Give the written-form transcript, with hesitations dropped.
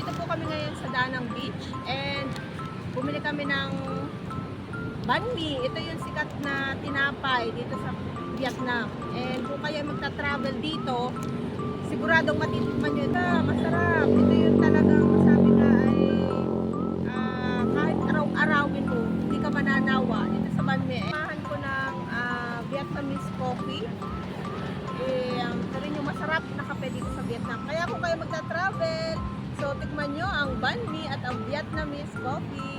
Nandito po kami ngayon sa Danang Beach and bumili kami ng banh mi. Ito yung sikat na tinapay dito sa Vietnam. And kung kayo magta-travel dito, siguradong matitikman nyo ito. Masarap. Ito yung talagang sabi nga ay kahit araw-arawin mo, hindi ka mananawa dito sa banh mi. Mahan ko ng Vietnamese coffee. Ito rin yung masarap na kape dito sa Vietnam. Kaya kung kayo magta-travel, so tikman nyo ang banh mi at ang Vietnamese coffee.